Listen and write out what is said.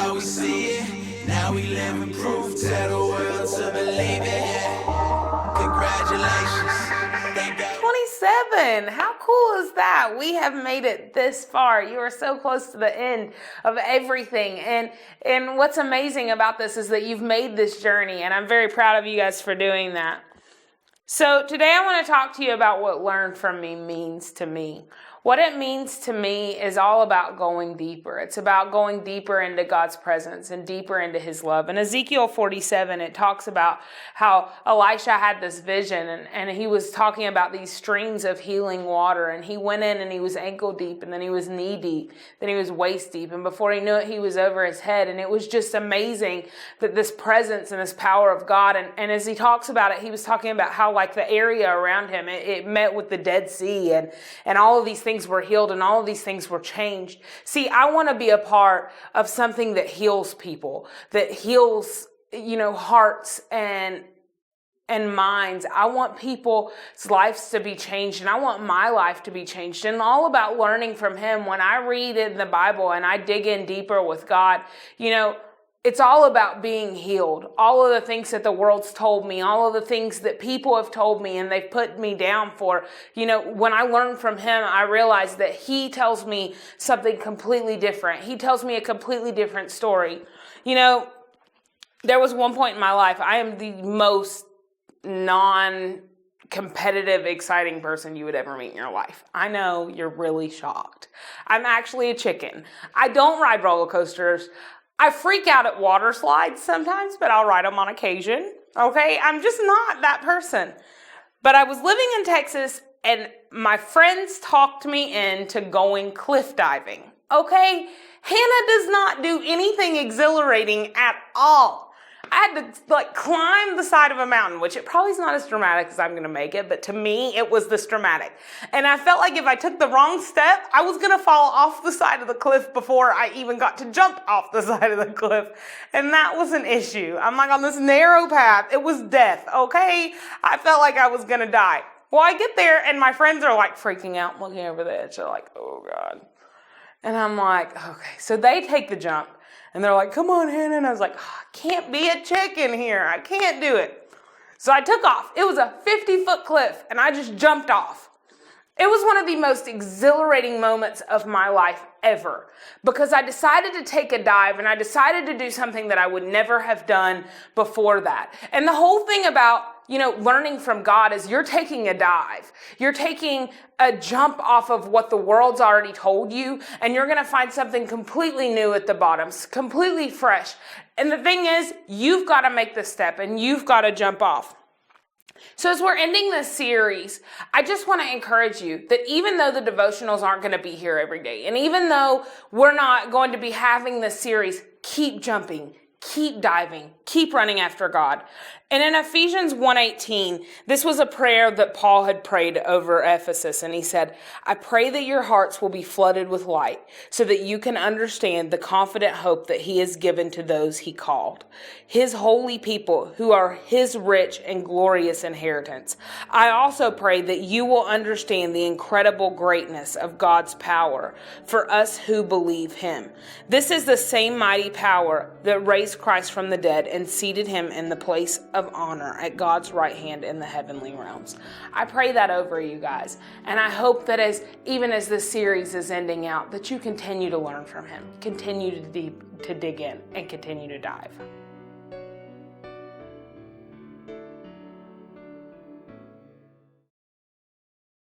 how we see it. Now we live in proof. Tell the world to believe it. Yeah. Congratulations. Thank God. 27. How cool is that? We have made it this far. You are so close to the end of everything. And what's amazing about this is that you've made this journey, and I'm very proud of you guys for doing that. So today I want to talk to you about what learn from me means to me. What it means to me is all about going deeper. It's about going deeper into God's presence and deeper into his love. In Ezekiel 47, it talks about how Elisha had this vision and he was talking about these streams of healing water, and he went in and he was ankle deep, and then he was knee deep, then he was waist deep, and before he knew it, he was over his head. And it was just amazing that this presence and this power of God, and as he talks about it, he was talking about how like the area around him, it met with the Dead Sea, and all of these things were healed and all of these things were changed. See, I want to be a part of something that heals people, that heals, hearts and minds. I want people's lives to be changed, and I want my life to be changed, and all about learning from him. When I read in the Bible and I dig in deeper with God, it's all about being healed. All of the things that the world's told me, all of the things that people have told me and they've put me down for, when I learn from him, I realize that he tells me something completely different. He tells me a completely different story. There was one point in my life, I am the most non-competitive, exciting person you would ever meet in your life. I know you're really shocked. I'm actually a chicken. I don't ride roller coasters. I freak out at water slides sometimes, but I'll ride them on occasion. Okay, I'm just not that person. But I was living in Texas, and my friends talked me into going cliff diving. Okay, Hannah does not do anything exhilarating at all. I had to climb the side of a mountain, which it probably is not as dramatic as I'm going to make it, but to me, it was this dramatic. And I felt like if I took the wrong step, I was going to fall off the side of the cliff before I even got to jump off the side of the cliff. And that was an issue. I'm on this narrow path. It was death, okay? I felt like I was going to die. Well, I get there, and my friends are freaking out, looking over the edge. They're like, oh, God. And I'm like, okay. So they take the jump. And they're like, come on, Hannah. And I was like, oh, I can't be a chicken here. I can't do it. So I took off. It was a 50-foot cliff, and I just jumped off. It was one of the most exhilarating moments of my life ever, because I decided to take a dive, and I decided to do something that I would never have done before that. And the whole thing about learning from God is you're taking a dive. You're taking a jump off of what the world's already told you, and you're going to find something completely new at the bottom, completely fresh. And the thing is, you've got to make the step, and you've got to jump off. So as we're ending this series, I just want to encourage you that even though the devotionals aren't going to be here every day, and even though we're not going to be having this series, keep jumping, keep diving, keep running after God. And in Ephesians 1:18, this was a prayer that Paul had prayed over Ephesus. And he said, I pray that your hearts will be flooded with light so that you can understand the confident hope that he has given to those he called, his holy people who are his rich and glorious inheritance. I also pray that you will understand the incredible greatness of God's power for us who believe him. This is the same mighty power that raised Christ from the dead and seated him in the place of honor at God's right hand in the heavenly realms. I pray that over you guys. And I hope that even as this series is ending out, that you continue to learn from him, continue to dig in, and continue to dive.